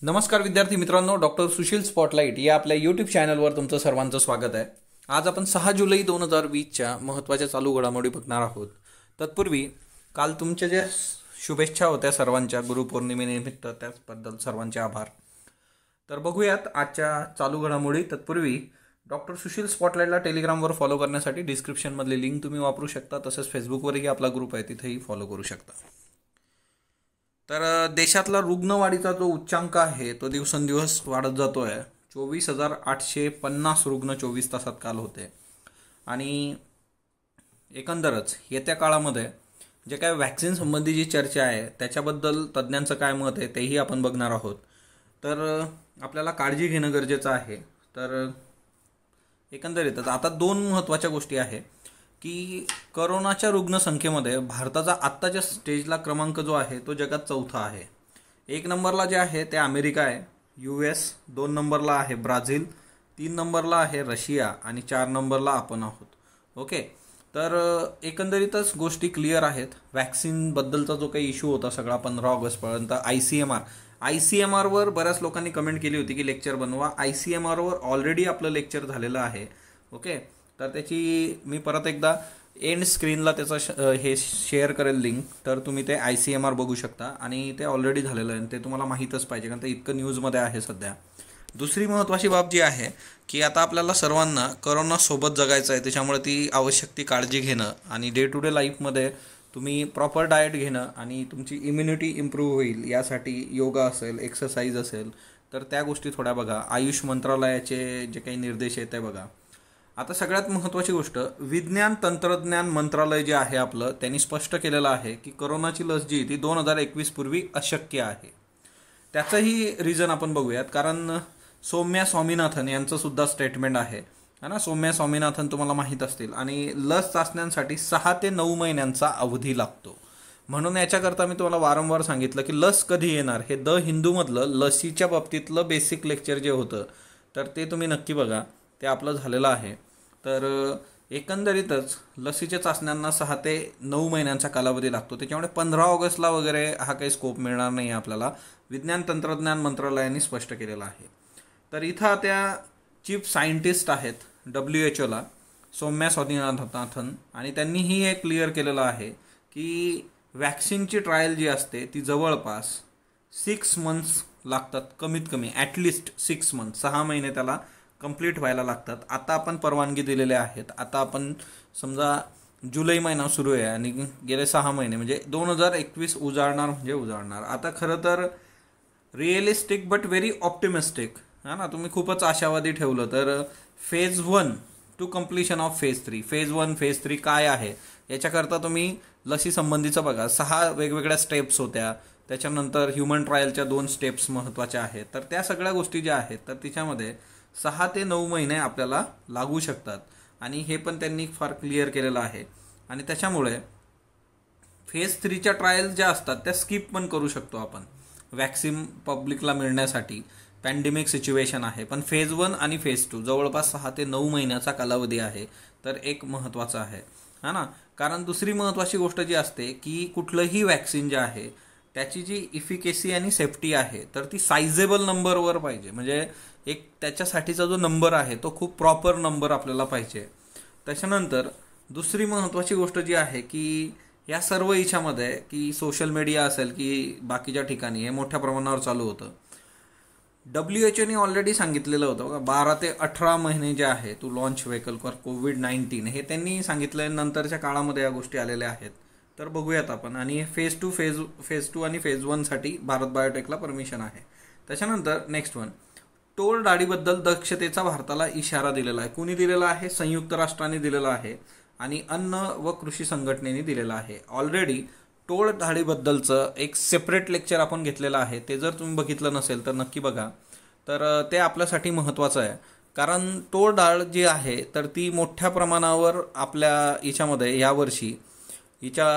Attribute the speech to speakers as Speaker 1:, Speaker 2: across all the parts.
Speaker 1: नमस्कार विद्यार्थी मित्रांनो, डॉक्टर सुशील स्पॉटलाइट या आपल्या यूट्यूब चॅनलवर तुमचं सर्वांचं स्वागत आहे। आज आपण 6 जुलै 2020च्या महत्त्वाच्या चालू घडामोडी बघणार आहोत। तत्पूर्वी काल तुमच्या ज्या शुभेच्छा होत्या सर्वांच्या गुरुपौर्णिमेनिमित्त, त्याबद्दल सर्वांचे आभार। तर बघूयात आजच्या चालू घडामोडी। तत्पूर्वी डॉक्टर सुशील स्पॉटलाइटला टेलिग्रामवर फॉलो करण्यासाठी डिस्क्रिप्शनमधली लिंक तुम्ही वापरू शकता, तसेच फेसबुकवरही आपला ग्रुप आहे, तिथेही फॉलो करू शकता। तर देशातला रुग्णवाढीचा जो उच्चांक आहे तो दिवसेंदिवस वाढत जातो आहे। 24,850 रुग्ण 24 तासात काल होते। आणि एकंदरच येत्या काळामध्ये जे काय व्हॅक्सिन संबंधी जी चर्चा आहे त्याच्याबद्दल तज्ज्ञांचं काय मत आहे तेही आपण बघणार आहोत। तर आपल्याला काळजी घेणं गरजेचं आहे। तर एकंदरीतच आता दोन महत्त्वाच्या गोष्टी आहे की करोनाच्या रुग्णसंख्येमध्ये भारताचा आत्ताच्या स्टेजला क्रमांक जो आहे तो जगात चौथा आहे। 1 नंबरला जे आहे ते अमेरिका आहे, US, 2 नंबरला आहे ब्राझील, 3 नंबरला आहे रशिया आणि 4 नंबरला आपण आहोत। ओके, तर एकंदरीतच गोष्टी क्लिअर आहेत। व्हॅक्सिनबद्दलचा जो काही इश्यू होता सगळा 15 ऑगस्टपर्यंत ICMR वर बऱ्याच लोकांनी कमेंट केली होती की लेक्चर बनवा। ICMRवर ऑलरेडी आपलं लेक्चर झालेलं आहे। ओके, तर त्याची मी परत एकदा एंड स्क्रीनला त्याचा हे शेअर करेल लिंक, तर तुम्ही ते ICMR बघू शकता आणि ते ऑलरेडी झालेलं आहे। ते तुम्हाला माहीतच पाहिजे कारण ते इतकं न्यूजमध्ये आहे सध्या। दुसरी महत्त्वाची बाब जी आहे की आता आपल्याला सर्वांना करोनासोबत जगायचं आहे, त्याच्यामुळे ती आवश्यक ती काळजी घेणं आणि डे टू डे लाईफमध्ये तुम्ही प्रॉपर डाएट घेणं आणि तुमची इम्युनिटी इम्प्रूव्ह होईल यासाठी योगा असेल, एक्सरसाइज असेल, तर त्या गोष्टी थोड्या बघा। आयुष मंत्रालयाचे जे काही निर्देश आहेत ते बघा। आता सगळ्यात महत्त्वाची गोष्ट, विज्ञान तंत्रज्ञान मंत्रालय जे आहे आपलं, त्यांनी स्पष्ट केलेलं आहे की करोनाची लस जी ती 2021 पूर्वी अशक्य आहे। त्याचंही रिझन आपण बघूयात, कारण सौम्या स्वामीनाथन यांचं सुद्धा स्टेटमेंट आहे ना। सौम्या स्वामीनाथन तुम्हाला माहीत असतील, आणि लस चाचण्यांसाठी 6 ते 9 महिन्यांचा अवधी लागतो। म्हणून याच्याकरता मी तुम्हाला वारंवार सांगितलं की लस कधी येणार, हे द हिंदूमधलं लसीच्या बाबतीतलं बेसिक लेक्चर जे होतं तर ते तुम्ही नक्की बघा, ते आपलं झालेलं आहे। तर एकंदरीतच लसीच्या चाचण्यांना 6 ते 9 महिन्यांचा कालावधी लागतो, त्याच्यामुळे 15 ऑगस्टला वगैरे हा काही स्कोप मिळणार नाही आपल्याला, विज्ञान तंत्रज्ञान मंत्रालयाने स्पष्ट केलेलं आहे। तर इथं त्या चीफ सायंटिस्ट आहेत WHO सौम्या स्वामीनाथन, आणि त्यांनीही हे क्लिअर केलेलं आहे की वॅक्सिनची ट्रायल जी असते ती जवळपास 6 मंथ्स लागतात, कमीत कमी ॲटलिस्ट 6 मंथ्स, 6 महिने त्याला कंप्लीट व्हायला लागतात। आता आपण परवानगी दिलेले आहेत। आता आपण समजा जुलै महिना सुरू आहे आणि गेले 6 महिने म्हणजे 2021 उजाडणार म्हणजे उजाडणार। आता खरं तर रिअलिस्टिक बट व्हेरी ऑप्टिमिस्टिक है ना, तुम्ही खूपच आशावादी ठेवलं तर phase 1 to completion of phase 3, phase 1 phase 3 काय आहे याच्याकरता तुम्ही लसी संबंधीचं बघा। 6 वेगवेगळ्या स्टेप्स होत्या, त्याच्यानंतर ह्युमन ट्रायलच्या 2 स्टेप्स महत्त्वाच्या आहेत। तर त्या सगळ्या गोष्टी ज्या आहेत तर तिच्यामध्ये 6 ते 9 महिने आपल्याला लागू शकतात, आणि हे पण त्यांनी फार क्लिअर केलेलं आहे। आणि त्याच्यामुळे फेज 3च्या ट्रायल ज्या असतात त्या स्किप पण करू शकतो आपण, वॅक्सिन पब्लिकला मिळण्यासाठी। पॅन्डेमिक सिच्युएशन आहे, पण फेज 1 आणि फेज 2 जवळपास 6 ते 9 महिन्याचा कालावधी आहे, तर एक महत्त्वाचं आहे हा ना। कारण दुसरी महत्त्वाची गोष्ट जी असते की कुठलंही वॅक्सिन जे आहे त्याची जी इफिकेसी आणि सेफ्टी आहे तर ती सायझेबल नंबरवर पाहिजे, म्हणजे एक त्याच्यासाठीचा जो नंबर आहे तो खूप प्रॉपर नंबर आपल्याला पाहिजे। त्याच्यानंतर दुसरी महत्त्वाची गोष्ट जी आहे की या सर्व याच्यामध्ये की सोशल मीडिया असेल की बाकीच्या ठिकाणी हे मोठ्या प्रमाणावर चालू होतं। WHO ने ऑलरेडी सांगितलेलं होतं बघा, 12 ते 18 महिने जे आहे to launch vehicle for COVID-19, हे त्यांनी सांगितलं। नंतरच्या काळामध्ये या गोष्टी आलेल्या आहेत, तर बघूयात आपण। आणि फेज 2 आणि फेज 1 साठी भारत बायोटेकला परमिशन आहे। त्याच्यानंतर नेक्स्ट वन, टोळ दाढीबद्दल दक्षतेचा भारताला इशारा दिलेला आहे। कुणी दिलेला आहे? संयुक्त राष्ट्रांनी दिलेला आहे आणि अन्न व कृषी संघटनेने दिलेला आहे। ऑलरेडी टोळ दाढीबद्दलचं एक सेपरेट लेक्चर आपण घेतलेलं आहे, ते जर तुम्ही बघितलं नसेल तर नक्की बघा। तर ते आपल्यासाठी महत्त्वाचं आहे, कारण टोळ दाढ जी आहे तर ती मोठ्या प्रमाणावर आपल्या याच्यामध्ये यावर्षी हिच्या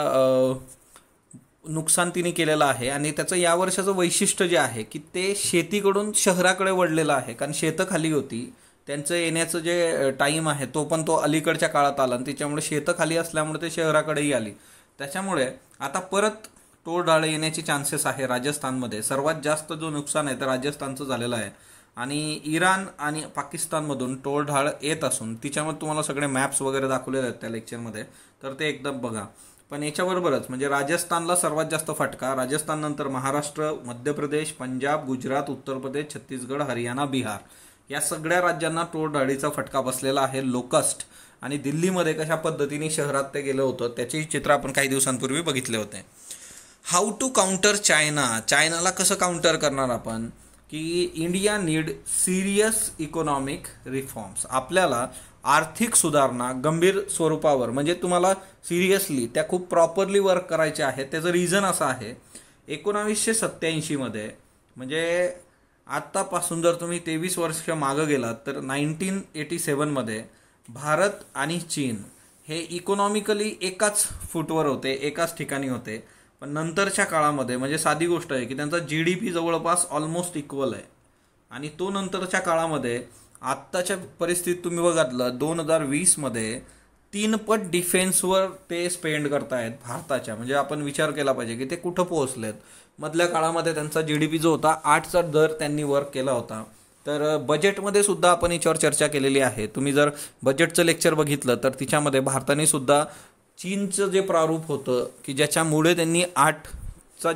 Speaker 1: नुकसान तिने केलेलं आहे। आणि त्याचं या वर्षाचं वैशिष्ट्य जे आहे की ते शेतीकडून शहराकडे वळलेलं आहे, कारण शेतं खाली होती, त्यांचं येण्याचं जे टाईम आहे तो पण तो अलीकडच्या काळात आला, आणि त्याच्यामुळे शेतं खाली असल्यामुळे ते शहराकडेही आली। त्याच्यामुळे आता परत टोळधाड येण्याचे चान्सेस आहे राजस्थानमध्ये. सर्वात जास्त जो नुकसान आहे ते राजस्थानचं झालेलं आहे. आणि इराण आणि पाकिस्तानमधून टोळधाड येत असून तिच्यामध्ये तुम्हाला सगळे मॅप्स वगैरे दाखवलेले आहेत त्या लेक्चरमध्ये, तर ते एकदम बघा. पण याच्याबरोबरच म्हणजे राजस्थानला सर्वात जास्त फटका, राजस्थान नंतर महाराष्ट्र, मध्य प्रदेश, पंजाब, गुजरात, उत्तर प्रदेश, छत्तीसगड, हरियाणा, बिहार या सगळ्या राज्यांना टोळधाडीचा फटका बसलेला आहे. लोकस्ट. आणि दिल्लीमध्ये कशा पद्धतीने शहरात ते गेलं होतं त्याची चित्र आपण काही दिवसांपूर्वी बघितले होते. How to counter China. चायनाला कसं काउंटर करणार आपण, की India need serious economic reforms. आपल्याला आर्थिक सुधारणा गंभीर स्वरूपावर, म्हणजे तुम्हाला सिरियसली त्या खूप प्रॉपरली वर्क करायचे आहेत. त्याचं रिझन असं आहे, 1987मध्ये म्हणजे आत्तापासून जर तुम्ही 23 वर्ष मागं गेलात तर 1987मध्ये भारत आणि चीन हे इकॉनॉमिकली एकाच फूटवर होते, एकाच ठिकाणी होते. पण नंतरच्या काळामध्ये म्हणजे साधी गोष्ट आहे की त्यांचा GDP जवळपास ऑलमोस्ट इक्वल आहे. आणि तो नंतरच्या काळामध्ये आत्ताच्या परिस्थितीत तुम्ही बघितलं 2020मध्ये 3 पट डिफेन्सवर ते स्पेंड करतायत भारताच्या. म्हणजे आपण विचार केला पाहिजे की ते कुठं पोहोचलेत. मधल्या काळामध्ये त्यांचा GDP जो होता 8चा दर त्यांनी वर्क केला होता. तर बजेटमध्ये सुद्धा आपण याच्यावर चर्चा केलेली आहे. तुम्ही जर बजेटचं लेक्चर बघितलं तर तिच्यामध्ये भारताने सुद्धा चीनचं जे प्रारूप होतं की ज्याच्यामुळे त्यांनी 8%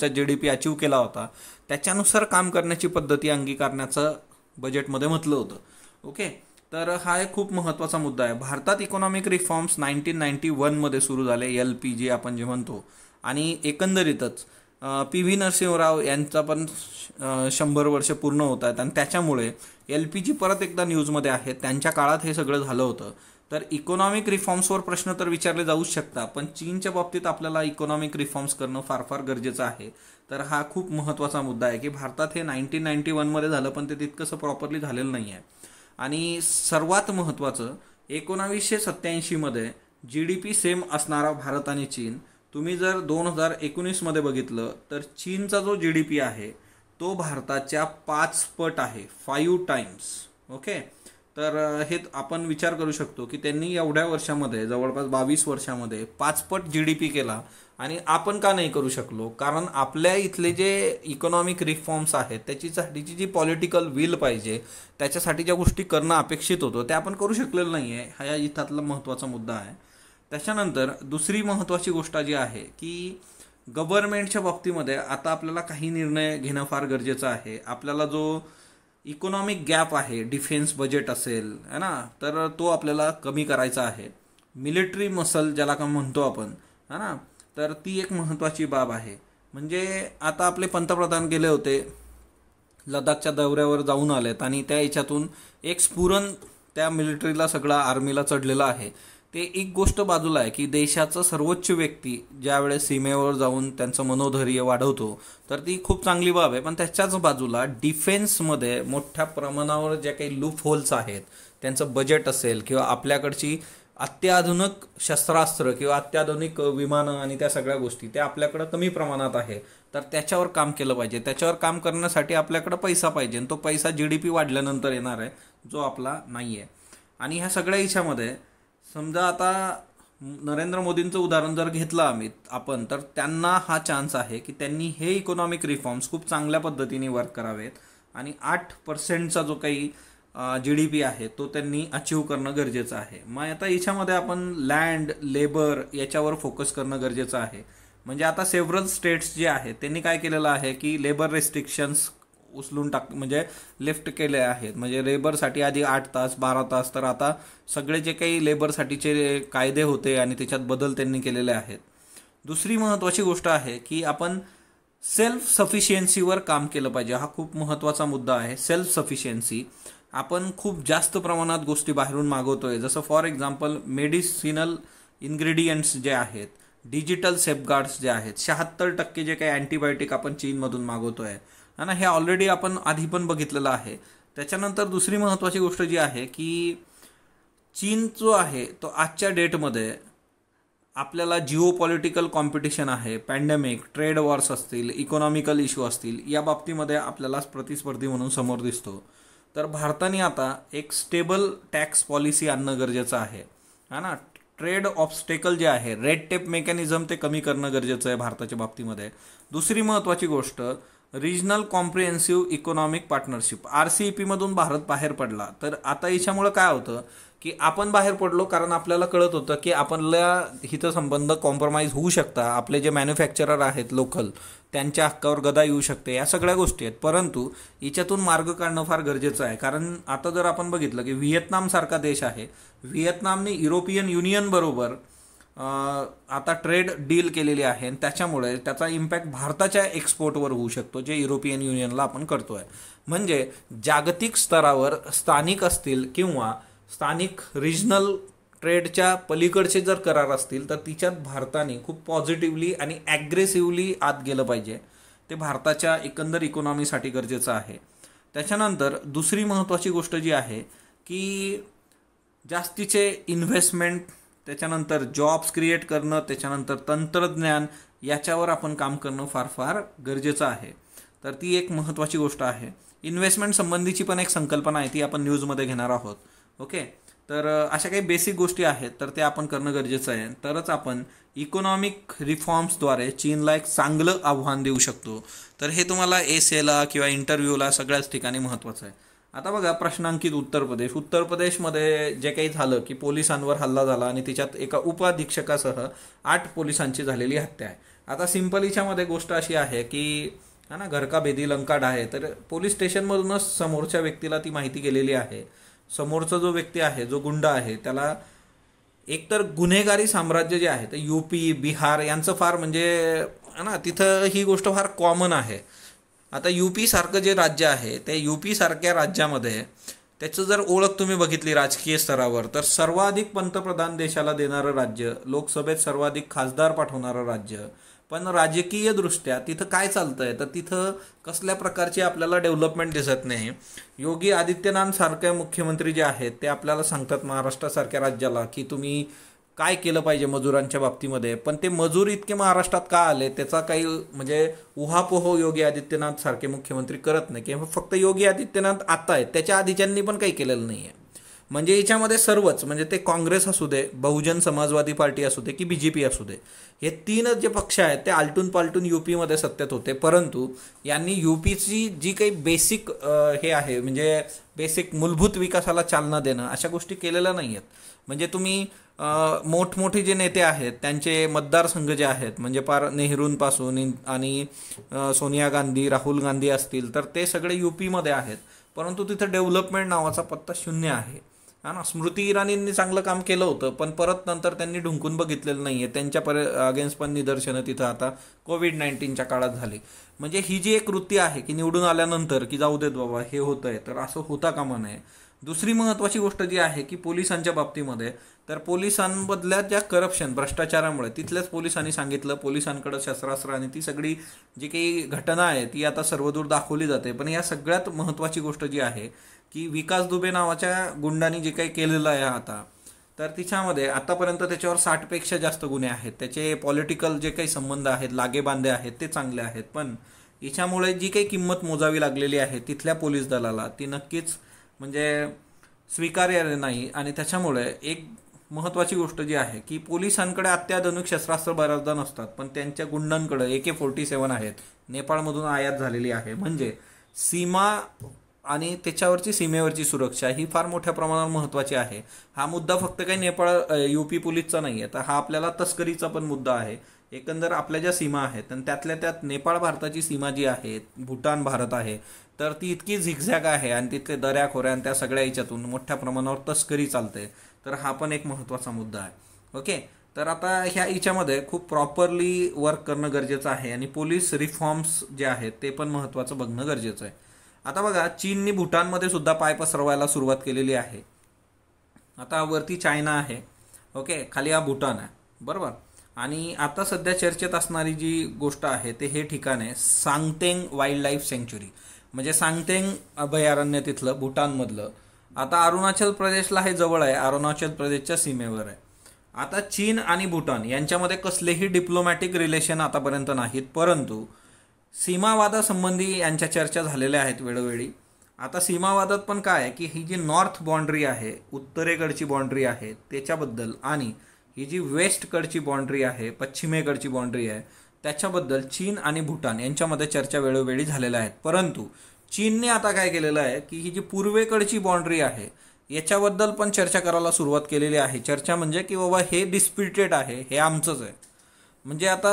Speaker 1: GDP अचीव केला होता, त्याच्यानुसार काम करण्याची पद्धती अंगीकारण्याचं बजेटमध्ये म्हटलं होतं. ओके, तर हा एक खूप महत्त्वाचा मुद्दा आहे. भारतात इकॉनॉमिक रिफॉर्म्स 1991मध्ये सुरू झाले, LPG आपण जे म्हणतो. आणि एकंदरीतच PV नरसिंहराव यांचा पण 100 वर्ष पूर्ण होत आहेत आणि त्याच्यामुळे LPG परत एकदा न्यूजमध्ये आहे. त्यांच्या काळात हे सगळं झालं होतं. तर इकॉनॉमिक रिफॉर्म्सवर प्रश्न तर विचारले जाऊच शकता, पण चीनच्या बाबतीत आपल्याला इकॉनॉमिक रिफॉर्म्स करणं फार फार गरजेचं आहे. तर हा खूप महत्त्वाचा मुद्दा आहे की भारतात हे 1991मध्ये झालं पण ते तितकंसं प्रॉपरली झालेलं नाही आहे. आणि सर्वात महत्त्वाचं 1987मध्ये GDP सेम असणारा भारत आणि चीन. तुम्ही जर 2019मध्ये बघितलं तर चीनचा जो GDP आहे तो भारताच्या 5 पट आहे, 5 टाइम्स. ओके, तर हे आपण विचार करू शकतो की त्यांनी एवढ्या वर्षामध्ये जवळपास 22 वर्षामध्ये 5 पट GDP केला. आणि आपण का नाही करू शकलो, कारण आपल्या इथले जे इकॉनॉमिक रिफॉर्म्स आहेत त्याच्यासाठीची जी पॉलिटिकल विल पाहिजे, त्याच्यासाठी ज्या गोष्टी करणं अपेक्षित होतं त्या आपण करू शकलेलं नाही आहे. हा या इथातला महत्त्वाचा मुद्दा आहे. त्याच्यानंतर दुसरी महत्त्वाची गोष्ट जी आहे की गव्हर्नमेंटच्या बाबतीमध्ये आता आपल्याला काही निर्णय घेणं फार गरजेचं आहे. आपल्याला जो इकॉनॉमिक गॅप आहे, डिफेन्स बजेट असेल है ना, तर तो आपल्याला कमी करायचा आहे. मिलिटरी मसल ज्याला का म्हणतो आपण है ना, तर ती एक महत्त्वाची बाब आहे. म्हणजे आता आपले पंतप्रधान गेले होते, लडाखच्या दौऱ्यावर जाऊन आलेत आणि त्या याच्यातून एक स्फुरण त्या मिलिटरीला सगळा आर्मीला चढलेला आहे. ते एक गोष्ट बाजूला आहे की देशाचं सर्वोच्च व्यक्ती ज्यावेळेस सीमेवर जाऊन त्यांचं मनोधैर्य वाढवतो तर ती खूप चांगली बाब आहे. पण त्याच्याच बाजूला डिफेन्समध्ये मोठ्या प्रमाणावर ज्या काही लूप होल्स आहेत, त्यांचं बजेट असेल किंवा आपल्याकडची अत्याधुनिक शस्त्रास्त्र किंवा अत्याधुनिक विमानं आणि त्या सगळ्या गोष्टी त्या आपल्याकडं कमी प्रमाणात आहे. तर त्याच्यावर काम केलं पाहिजे. त्याच्यावर काम करण्यासाठी आपल्याकडं पैसा पाहिजे आणि तो पैसा GDP वाढल्यानंतर येणार आहे, जो आपला नाही आहे. आणि ह्या सगळ्या याच्यामध्ये समजा आता नरेंद्र मोदींचं उदाहरण जर घेतलं आपण तर त्यांना हा चान्स आहे की त्यांनी हे इकॉनॉमिक रिफॉर्म्स खूप चांगल्या पद्धतीने वर्क करावेत आणि 8%चा जो काही GDP आहे तो त्यांनी अचीव करणं गरजेचं आहे. मग आता याच्यामध्ये आपण लँड, लेबर याच्यावर फोकस करणं गरजेचं आहे. म्हणजे आता सेव्हरल स्टेट्स जे आहेत त्यांनी काय केलेलं आहे की लेबर रेस्ट्रिक्शन्स उचलून म्हणजे लिफ्ट केले आहेत. म्हणजे लेबरसाठी आधी 8 तास 12 तास, तर आता सगळे जे काही लेबरसाठीचे कायदे होते आणि त्याच्यात बदल त्यांनी केलेले आहेत. दुसरी महत्त्वाची गोष्ट आहे की आपण सेल्फ सफिशियन्सीवर काम केलं पाहिजे. हा खूप महत्त्वाचा मुद्दा आहे. Self sufficiency. आपण खूप जास्त प्रमाणात गोष्टी बाहेरून मागवतोय, जसं फॉर एक्झाम्पल मेडिसिनल इन्ग्रेडियंट्स जे आहेत, डिजिटल सेफगार्ड्स जे आहेत, 76% जे काही अँटीबायोटिक आपण चीनमधून मागवतोय है ना, हे ऑलरेडी आपण आधी पण बघितलेलं आहे. त्याच्यानंतर दुसरी महत्त्वाची गोष्ट जी आहे की चीन जो आहे तो आजच्या डेटमध्ये आपल्याला जिओ पॉलिटिकल कॉम्पिटिशन आहे, पॅन्डेमिक, ट्रेड वॉर्स असतील, इकॉनॉमिकल इश्यू असतील, या बाबतीमध्ये आपल्याला प्रतिस्पर्धी म्हणून समोर दिसतो. तर भारताने आता एक स्टेबल टॅक्स पॉलिसी आणणं गरजेचं आहे है ना. ट्रेड ऑब्स्टेकल जे आहे, रेड टेप मेकॅनिझम ते कमी करणं गरजेचं आहे भारताच्या बाबतीमध्ये. दुसरी महत्त्वाची गोष्ट, regional comprehensive economic partnership. RCEP मधून भारत बाहेर पडला, तर आता याच्यामुळे काय होतं की आपण बाहेर पडलो कारण आपल्याला कळत होतं की आपल्या हितसंबंध कॉम्प्रोमाइज होऊ शकता, आपले जे मॅन्युफॅक्चरर आहेत लोकल त्यांच्या हक्कावर गदा येऊ शकते, या सगळ्या गोष्टी आहेत. परंतु याच्यातून मार्ग काढणं फार गरजेचं आहे. कारण आता जर आपण बघितलं की व्हिएतनामसारखा देश आहे, व्हिएतनामने युरोपियन युनियन बरोबर आता ट्रेड डील केलेली आहे आणि त्याच्यामुळे त्याचा इम्पॅक्ट भारताच्या एक्सपोर्टवर होऊ शकतो, जे युरोपियन युनियनला आपण करतोय. म्हणजे जागतिक स्तरावर स्थानिक असतील किंवा स्थानिक रिजनल ट्रेडच्या पलीकडचे जर करार असतील तर तिच्यात भारताने खूप पॉझिटिव्हली आणि ॲग्रेसिव्हली आत गेलं पाहिजे. ते भारताच्या एकंदर इकॉनॉमीसाठी गरजेचं आहे. त्याच्यानंतर दुसरी महत्त्वाची गोष्ट जी आहे की जास्तीचे इन्व्हेस्टमेंट, त्याच्यानंतर जॉब्स क्रिएट करणं, त्याच्यानंतर तंत्रज्ञान, याच्यावर आपण काम करणं फार फार गरजेचं आहे. तर ती एक महत्त्वाची गोष्ट आहे. इन्व्हेस्टमेंट संबंधीची पण एक संकल्पना आहे, ती आपण न्यूजमध्ये घेणार आहोत. ओके, तर अशा काही बेसिक गोष्टी आहेत तर ते आपण करणं गरजेचं आहे. तरच आपण इकॉनॉमिक रिफॉर्म्सद्वारे चीनला एक चांगलं आव्हान देऊ शकतो. तर हे तुम्हाला एसेला किंवा इंटरव्ह्यूला सगळ्याच ठिकाणी महत्त्वाचं आहे. आता बघा, प्रश्नांकित उत्तर प्रदेशमध्ये जे काही झालं की पोलिसांवर हल्ला झाला आणि त्याच्यात एका उपअधीक्षकासह 8 पोलिसांची झालेली हत्या आहे. आता सिंपल याच्यामध्ये गोष्ट अशी आहे की है ना, घर का भेदी लंका ढाहे. तर पोलीस स्टेशनमधूनच समोरच्या व्यक्तीला ती माहिती गेलेली आहे. समोरचा जो व्यक्ती आहे, जो गुंड आहे, त्याला एकतर गुन्हेगारी साम्राज्य जे आहे ते UP बिहार यांचं फार म्हणजे है ना, तिथं ही गोष्ट फार कॉमन आहे. आता UP सारखं जे राज्य आहे, ते UP सारख्या राज्यामध्ये त्याचं जर ओळख तुम्ही बघितली राजकीय स्तरावर, तर सर्वाधिक पंतप्रधान देशाला देणारं राज्य, लोकसभेत सर्वाधिक खासदार पाठवणारं राज्य. पण राजकीय दृष्ट्या तिथं काय चालतंय, तर तिथं कसल्या प्रकारची आपल्याला डेव्हलपमेंट दिसत नाही. योगी आदित्यनाथ सारखे मुख्यमंत्री जे आहेत ते आपल्याला सांगतात महाराष्ट्रासारख्या राज्याला की तुम्ही काय केलं पाहिजे मजुरांच्या बाबतीमध्ये, पण ते मजूर इतके महाराष्ट्रात का आले त्याचा काही म्हणजे उहापोह योगी आदित्यनाथ सारखे मुख्यमंत्री करत नाही. किंवा फक्त योगी आदित्यनाथ आता आहेत, त्याच्या आधीच्यांनी पण काही केलेलं नाही आहे. म्हणजे याच्यामध्ये सर्वच, म्हणजे ते काँग्रेस असू दे, बहुजन समाजवादी पार्टी असू दे की BJP असू दे, हे तीनच जे पक्ष आहेत ते आलटून पालटून UP सत्तेत होते. परंतु यांनी UPची जी काही बेसिक हे आहे, म्हणजे बेसिक मूलभूत विकासाला चालना देणं, अशा गोष्टी केलेल्या नाही आहेत. म्हणजे तुम्ही मोठमोठे जे नेते आहेत त्यांचे मतदारसंघ जे आहेत, म्हणजे पार नेहरूंपासून आणि सोनिया गांधी, राहुल गांधी असतील, तर ते सगळे UP आहेत. परंतु तिथं डेव्हलपमेंट नावाचा पत्ता शून्य आहे. हा ना, स्मृती इराणींनी चांगलं काम केलं होतं, पण परत नंतर त्यांनी ढुंकून बघितलेलं नाही आहे. त्यांच्या अगेन्स्ट पण निदर्शनं तिथं आता कोविड-19च्या काळात झाली. म्हणजे ही जी एक वृत्ती आहे की निवडून आल्यानंतर की जाऊ देत बाबा हे होतं आहे, तर असं होता कामा नये. दुसरी महत्त्वाची गोष्ट जी आहे की पोलिसांच्या बाबतीमध्ये, तर पोलिसांमधल्या ज्या करप्शन, भ्रष्टाचारामुळे तिथल्याच पोलिसांनी सांगितलं, पोलिसांकडे शस्त्रास्त्र आणि ती सगळी जी काही घटना आहे ती आता सर्वदूर दाखवली जाते. पण या सगळ्यात महत्त्वाची गोष्ट जी आहे की विकास दुबे नावाच्या गुंडांनी जे काही केलेलं आहे आता, तर तिच्यामध्ये आतापर्यंत त्याच्यावर 60पेक्षा जास्त गुन्हे आहेत. त्याचे पॉलिटिकल जे काही संबंध आहेत, लागेबांधे आहेत, ते चांगले आहेत. पण याच्यामुळे जी काही किंमत मोजावी लागलेली आहे तिथल्या पोलीस दलाला, ती नक्कीच म्हणजे स्वीकार्य नाही. आणि त्याच्यामुळे एक महत्त्वाची गोष्ट जी आहे की पोलिसांकडे अत्याधुनिक शस्त्रास्त्र बऱ्याचदा नसतात, पण त्यांच्या गुंडांकडे AK-47 आहेत, नेपाळमधून आयात झालेली आहे. म्हणजे सीमा आणि त्याच्यावरची सीमेवरची सुरक्षा ही फार मोठ्या प्रमाणावर महत्त्वाची आहे. हा मुद्दा फक्त काही नेपाळ UP पोलीसचा नाही आहे, तर हा आपल्याला तस्करीचा पण मुद्दा आहे. एकंदर आपल्या ज्या सीमा आहेत आणि त्यातल्या त्यात नेपाळ भारताची सीमा जी आहे, भूटान भारत आहे, तर ती इतकी झिगझॅग आहे आणि तिथले दऱ्याखोऱ्या आणि त्या सगळ्या याच्यातून मोठ्या प्रमाणावर तस्करी चालते. तर हा पण एक महत्त्वाचा मुद्दा आहे. ओके, तर आता ह्या याच्यामध्ये खूप प्रॉपरली वर्क करणं गरजेचं आहे आणि पोलीस रिफॉर्म्स जे आहेत ते पण महत्त्वाचं बघणं गरजेचं आहे. आता बघा, चीननी भूटानमध्ये सुद्धा पाय पसरवायला सुरुवात केलेली आहे. आता वरती चायना आहे, ओके, खाली हा भूटान आहे, बरोबर. आणि आता सध्या चर्चेत असणारी जी गोष्ट आहे ते हे ठिकाण आहे सांगतेंग वाईल्ड लाईफ सँच्युरी, म्हणजे सांगतेंग अभयारण्य तिथलं भूटानमधलं. आता अरुणाचल प्रदेशला हे जवळ आहे, अरुणाचल प्रदेशच्या सीमेवर आहे. आता चीन आणि भूटान यांच्यामध्ये कसलेही डिप्लोमॅटिक रिलेशन आतापर्यंत नाहीत, परंतु सीमावादासंबंधी यांच्या चर्चा झालेल्या आहेत वेळोवेळी. आता सीमावादात पण काय आहे की ही जी नॉर्थ बाउंड्री आहे, उत्तरेकडची बाउंड्री आहे, त्याच्याबद्दल आणि ही जी वेस्टकडची बाँड्री आहे, पश्चिमेकडची बाँड्री आहे, त्याच्याबद्दल चीन आणि भूटान यांच्यामध्ये चर्चा वेळोवेळी झालेल्या आहेत. परंतु चीनने आता काय केलेलं आहे की ही जी पूर्वेकडची बाँड्री आहे याच्याबद्दल पण चर्चा करायला सुरुवात केलेली आहे. चर्चा म्हणजे की बाबा हे डिस्प्युटेड आहे, हे आमचंच आहे. म्हणजे आता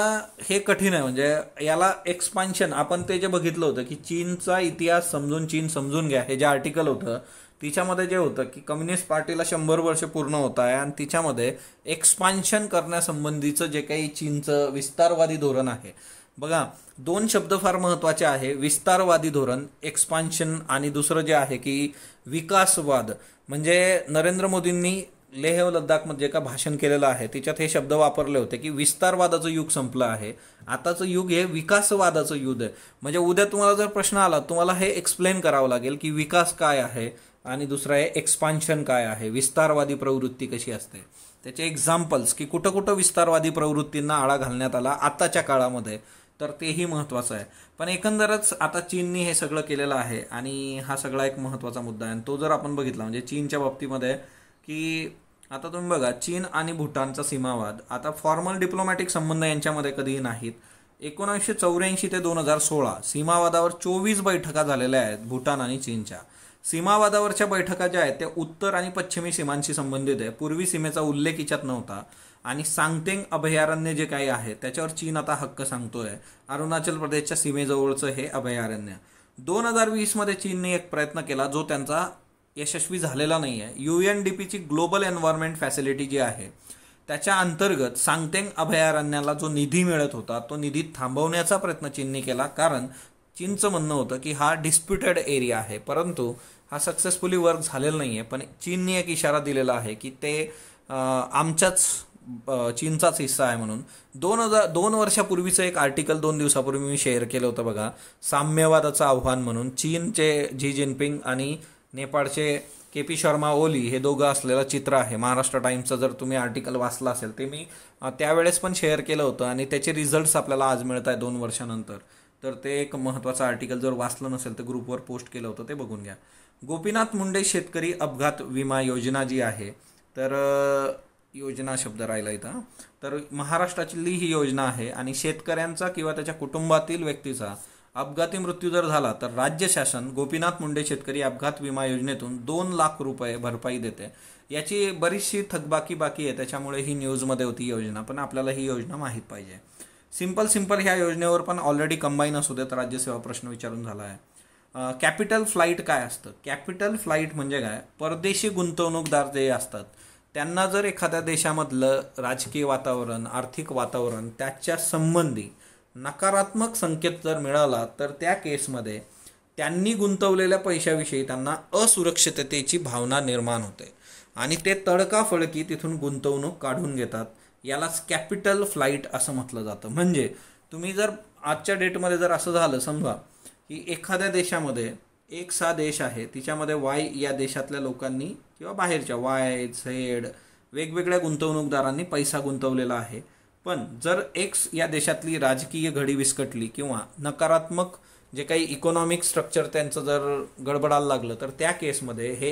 Speaker 1: हे कठीण आहे. म्हणजे याला एक्सपान्शन आपण ते जे बघितलं होतं की चीनचा इतिहास समजून चीन समजून घ्या, हे जे आर्टिकल होतं तिच्यामध्ये जे होतं की कम्युनिस्ट पार्टीला 100 वर्ष पूर्ण होत आहे आणि तिच्यामध्ये एक्सपान्शन करण्यासंबंधीचं जे काही चीनचं विस्तारवादी धोरण आहे. बघा, दोन शब्द फार महत्त्वाचे आहे, विस्तारवादी धोरण, एक्सपान्शन, आणि दुसरं जे आहे की विकासवाद. म्हणजे नरेंद्र मोदींनी लेह व लद्दाखमध्ये जे का भाषण केलेलं आहे तिच्यात हे शब्द वापरले होते की विस्तारवादाचं युग संपलं आहे, आताचं युग हे विकासवादाचं युग आहे. म्हणजे उद्या तुम्हाला जर प्रश्न आला तुम्हाला हे एक्सप्लेन करावं लागेल की विकास काय आहे आणि दुसरं आहे एक्सपान्शन काय आहे, विस्तारवादी प्रवृत्ती कशी असते, त्याचे एक्झाम्पल्स की कुठं कुठं विस्तारवादी प्रवृत्तींना आळा घालण्यात आला आताच्या काळामध्ये, तर तेही महत्त्वाचं आहे. पण एकंदरच आता चीननी हे सगळं केलेलं आहे आणि हा सगळा एक महत्त्वाचा मुद्दा आहे. आणि तो जर आपण बघितला म्हणजे चीनच्या बाबतीमध्ये की आता तुम्ही बघा, चीन आणि भूटानचा सीमावाद, आता फॉर्मल डिप्लोमॅटिक संबंध यांच्यामध्ये कधीही नाहीत. 1984 ते 2016 सीमावादावर 24 बैठका झालेल्या आहेत भूटान आणि चीनच्या. सीमावादावरच्या बैठका ज्या आहेत त्या उत्तर आणि पश्चिमी सीमांशी संबंधित आहे. पूर्वी सीमेचा उल्लेख याच्यात नव्हता. आणि सांगतेंग अभयारण्य जे काही आहे त्याच्यावर चीन आता हक्क सांगतोय. अरुणाचल प्रदेशच्या सीमेजवळचं हे अभयारण्य 2020 मध्ये चीनने एक प्रयत्न केला जो त्यांचा यशस्वी झालेला नाही आहे. UNDPची ग्लोबल एन्व्हायरमेंट फॅसिलिटी जी आहे त्याच्या अंतर्गत सांगतेंग अभयारण्याला जो निधी मिळत होता तो निधी थांबवण्याचा प्रयत्न चीनने केला. कारण चीनचं म्हणणं होतं की हा डिस्प्युटेड एरिया आहे, परंतु हा सक्सेसफुली वर्क झालेला नाही आहे. पण चीनने एक इशारा दिलेला आहे की ते आमच्याच चीनचाच हिस्सा आहे म्हणून. 2 वर्षापूर्वीचं एक आर्टिकल 2 दिवसापूर्वी मी शेअर केलं होतं बघा, साम्यवादाचं आव्हान म्हणून. चीनचे झी जिनपिंग आणि नेपाळचे KP शर्मा ओली हे दोघं असलेलं चित्र आहे. महाराष्ट्र टाइम्सचं जर तुम्ही आर्टिकल वाचलं असेल ते मी त्यावेळेस पण शेअर केलं होतं आणि त्याचे रिझल्ट्स आपल्याला आज मिळत आहे 2 वर्षानंतर. तर ते एक महत्त्वाचं आर्टिकल जर वाचलं नसेल तर ग्रुपवर पोस्ट केलं होतं, ते बघून घ्या. गोपीनाथ मुंडे शेतकरी अपघात विमा योजना जी आहे, तर योजना शब्द राहिला इथं, तर महाराष्ट्राची ही योजना आहे. आणि शेतकऱ्यांचा किंवा त्याच्या कुटुंबातील व्यक्तीचा अपघाती मृत्यू जर झाला तर राज्य शासन गोपीनाथ मुंडे शेतकरी अपघात विमा योजनेतून 2 लाख रुपये भरपाई देते. याची बरीचशी थकबाकी बाकी आहे, त्याच्यामुळे ही न्यूजमध्ये होती योजना, पण आपल्याला ही योजना माहीत पाहिजे. सिंपल ह्या योजनेवर पण ऑलरेडी कंबाईन असू देत राज्यसेवा प्रश्न विचारून झाला आहे. कॅपिटल फ्लाईट काय असतं? कॅपिटल फ्लाईट म्हणजे काय? परदेशी गुंतवणूकदार जे असतात त्यांना जर एखाद्या देशामधलं राजकीय वातावरण, आर्थिक वातावरण त्याच्या संबंधी नकारात्मक संकेत जर मिळाला तर त्या केसमध्ये त्यांनी गुंतवलेल्या पैशाविषयी त्यांना असुरक्षिततेची भावना निर्माण होते आणि ते तडकाफडकी तिथून गुंतवणूक काढून घेतात. यालाच कॅपिटल फ्लाईट असं म्हटलं जातं. म्हणजे तुम्ही जर आजच्या डेटमध्ये जर असं झालं समजा की एखाद्या देशामध्ये एक देश आहे, तिच्यामध्ये Y या देशातल्या लोकांनी किंवा बाहेरच्या Y, Z वेगवेगळ्या गुंतवणूकदारांनी पैसा गुंतवलेला आहे, पण जर X या देशातली राजकीय घडी विस्कटली किंवा नकारात्मक जे काही इकॉनॉमिक स्ट्रक्चर त्यांचं जर गडबडायला लागलं तर त्या केसमध्ये हे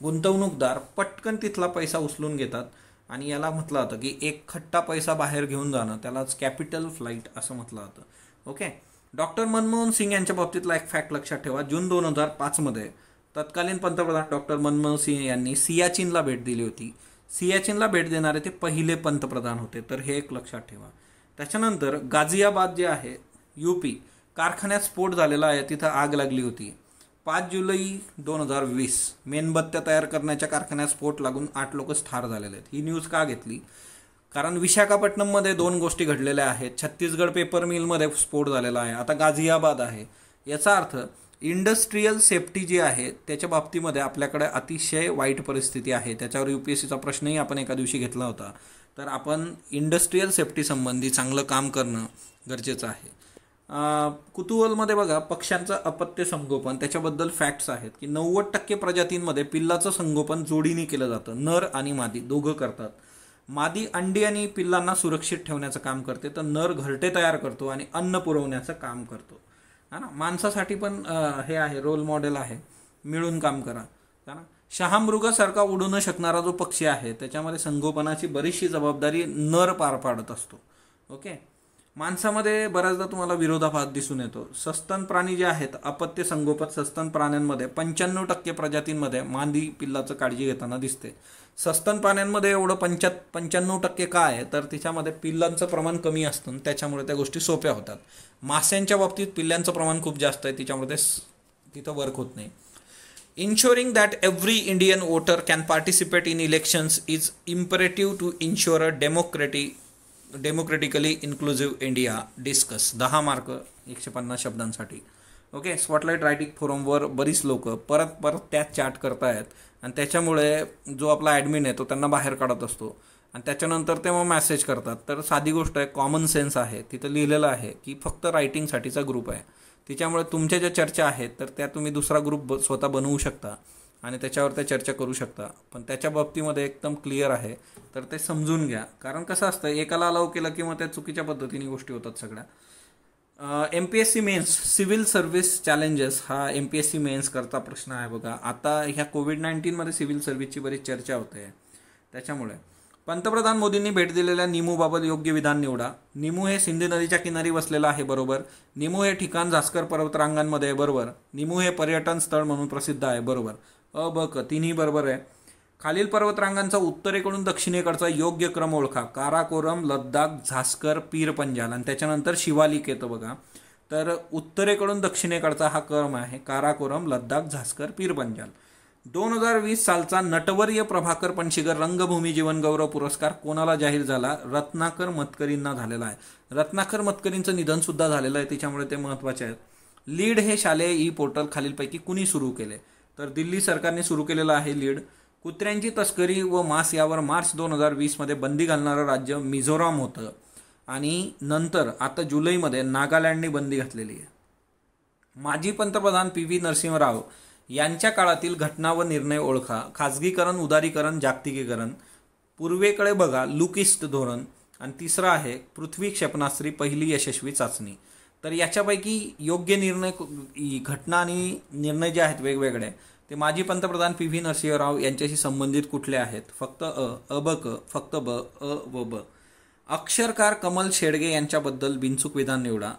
Speaker 1: गुंतवणूकदार पटकन तिथला पैसा उचलून घेतात आणि याला म्हटलं जातं की एक खट्टा पैसा बाहेर घेऊन जाणं, त्यालाच कॅपिटल फ्लाईट असं म्हटलं जातं. ओके. डॉक्टर मनमोहन सिंग यांच्या बाबतीतला एक फॅक्ट लक्षात ठेवा. जून 2005 मध्ये तत्कालीन पंतप्रधान डॉक्टर मनमोहन सिंग यांनी सियाचीनला भेट दिली होती. सियाचीनला भेट देणारे ते पहिले पंतप्रधान होते, तर हे एक लक्षात ठेवा. त्याच्यानंतर गाझियाबाद जे आहे UP, कारखान्यात स्फोट झालेला आहे, तिथं आग लागली होती. 5 जुलै 2020 मेणबत्त्या तयार करण्याच्या कारखान्यात स्फोट लागून 8 लोक ठार झालेले आहेत. ही न्यूज का घेतली? कारण विशाखापट्टणममध्ये 2 गोष्टी घडलेल्या आहेत. छत्तीसगड पेपर मिलमध्ये स्फोट झालेला आहे, आता गाझियाबाद आहे. याचा अर्थ इंडस्ट्रीयल सेफ्टी जी आहे त्याच्या बाबतीमध्ये आपल्याकडे अतिशय वाईट परिस्थिती आहे. त्याच्यावर UPSCचा प्रश्नही आपण एका दिवशी घेतला होता. तर आपण इंडस्ट्रीयल सेफ्टी संबंधी चांगलं काम करणं गरजेचं आहे. कुतूहलमध्ये बघा, पक्ष्यांचं अपत्य संगोपन, त्याच्याबद्दल फॅक्ट्स आहेत की 90% प्रजातींमध्ये पिल्लाचं संगोपन जोडीने केलं जातं. नर आणि मादी दोघं करतात. मादी अंडी आणि पिल्लांना सुरक्षित ठेवण्याचं काम करते, तर नर घरटे तयार करतो आणि अन्न पुरवण्याचं काम करतो. हा ना. माणसासाठी पण हे आहे, रोल मॉडेल आहे, मिळून काम करा. हा ना. शहामृगासारखा उडू न शकणारा जो पक्षी आहे त्याच्यामध्ये संगोपनाची बरीचशी जबाबदारी नर पार पाडत असतो. ओके. माणसामध्ये बऱ्याचदा तुम्हाला विरोधाभास दिसून येतो. सस्तन प्राणी जे आहेत, अपत्य संगोपन सस्तन प्राण्यांमध्ये 95% प्रजातींमध्ये मादी पिल्लाचं काळजी घेताना दिसते. सस्तन प्राण्यांमध्ये एवढं 95% काय आहे तर तिच्यामध्ये पिल्लांचं प्रमाण कमी असतं, त्याच्यामुळे त्या गोष्टी सोप्या होतात. मास्यांच्या बाबतीत पिल्लांचं प्रमाण खूप जास्त आहे, तिच्यामुळे ते तिथं वर्क होत नाही. Ensuring that every Indian voter can participate in elections is imperative to ensure a democratically inclusive India. Discuss. 10 mark 150 शब्दांसाठी. ओके. स्पॉटलाईट रायटिंग फोरमवर बरीच लोक परत त्यात चॅट करतायत आणि त्याच्यामुळे जो आपला ॲडमिन आहे तो त्यांना बाहेर काढत असतो आणि त्याच्यानंतर ते मग मेसेज करतात. तर साधी गोष्ट आहे, कॉमन सेन्स आहे, तिथं लिहिलेलं आहे की फक्त रायटिंगसाठीचा ग्रुप आहे. त्याच्यामुळे तुमच्या ज्या चर्चा आहेत तर त्या तुम्ही दुसरा ग्रुप स्वतः बनवू शकता आणि त्याच्यावर त्या चर्चा करू शकता. पण त्याच्या बाबतीमध्ये एकदम क्लिअर आहे, तर ते समजून घ्या. कारण कसं असतं, एकाला अलाव केलं की मग त्या चुकीच्या पद्धतीने गोष्टी होतात सगळ्या. MPSC mains civil service challenges हा MPSC मेन्स करता प्रश्न आहे बघा. आता ह्या कोविड-19मध्ये सिव्हिल सर्व्हिसची बरीच चर्चा होते. त्याच्यामुळे पंतप्रधान मोदींनी भेट दिलेल्या निमूबाबत योग्य विधान निवडा. निमू हे सिंधू नदीच्या किनारी वसलेलं आहे, बरोबर. निमू हे ठिकाण झास्कर पर्वतरांगांमध्ये आहे, बरोबर. निमू हे पर्यटन स्थळ म्हणून प्रसिद्ध आहे, बरोबर. ब क तिन्ही बरोबर आहे. खालील पर्वतरांगांचा उत्तरेकडून दक्षिणेकडचा योग्य क्रम ओळखा. काराकोरम, लद्दाख, झास्कर, पीर पंजाल आणि त्याच्यानंतर शिवालिक येतं बघा. तर उत्तरेकडून दक्षिणेकडचा हा क्रम आहे, काराकोरम, लद्दाख, झास्कर, पीर पंजाल. 2020 सालचा नटवर्य प्रभाकर पणशीकर रंगभूमी जीवनगौरव पुरस्कार कोणाला जाहीर झाला? रत्नाकर मतकरींना झालेला आहे. रत्नाकर मतकरींचं निधन सुद्धा झालेलं आहे, त्याच्यामुळे ते महत्त्वाचे आहेत. लीड हे शालेय ई पोर्टल खालीलपैकी कुणी सुरू केले? तर दिल्ली सरकारने सुरू केलेलं आहे लीड. कुत्र्यांची तस्करी व मांस यावर मार्च 2020मध्ये बंदी घालणारं राज्य मिझोराम होतं आणि नंतर आता जुलैमध्ये नागालँडने बंदी घातलेली आहे. माजी पंतप्रधान PV नरसिंहराव यांच्या काळातील घटना व निर्णय ओळखा. खाजगीकरण, उदारीकरण, जागतिकीकरण. पूर्वेकडे बघा, लुक ईस्ट धोरण. आणि तिसरं आहे पृथ्वी क्षेपणास्त्री पहिली यशस्वी चाचणी. तर याच्यापैकी योग्य निर्णय, घटना आणि निर्णय जे आहेत वेगवेगळे, ते माजी पंतप्रधान PV नरसिंहराव यांच्याशी संबंधित कुठले आहेत? फक्त अ ब क, फक्त ब, अ व ब. अक्षरकार कमल शेडगे यांच्याबद्दल बिनचूक विधान निवडा.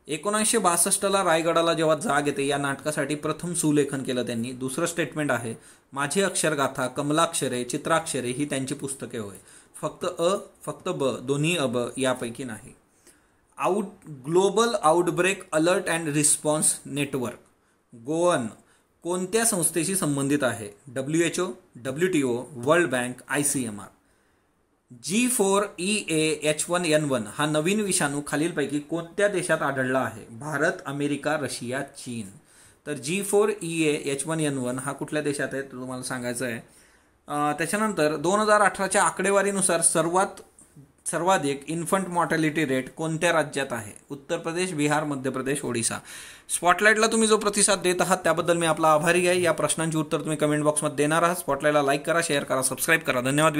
Speaker 1: 1962ला रायगडाला जेव्हा जाग येते या नाटकासाठी प्रथम सुलेखन केलं त्यांनी. दुसरं स्टेटमेंट आहे माझी अक्षरगाथा, कमलाक्षरे, चित्राक्षरे ही त्यांची पुस्तके होय. फक्त अ, फक्त ब, दोन्ही अब यापैकी नाही. Global outbreak alert and response network Goan कोणत्या संस्थेशी संबंधित आहे? WHO, WTO, world bank, ICMR. G4EA-H1N1 हा नवीन विषाणू खालीलपैकी कोणत्या देशात आढळला आहे? भारत, अमेरिका, रशिया, चीन. तर G4EA-H1N1 हा कुठल्या देशात आहे तुम्हाला सांगायचं आहे. त्याच्यानंतर 2018च्या आकडेवारीनुसार सर्वाधिक इन्फंट मॉर्टॅलिटी रेट कोणत्या राज्यात आहे? उत्तर प्रदेश, बिहार, मध्य प्रदेश, ओडिसा. स्पॉटलाईटला तुम्ही जो प्रतिसाद देत आहात त्याबद्दल मी आपला आभारी आहे. या प्रश्नांची उत्तर तुम्ही कमेंट बॉक्समध्ये देणार आहात. स्पॉटलाईटला लाईक करा, शेअर करा, सबस्क्राईब करा. धन्यवाद.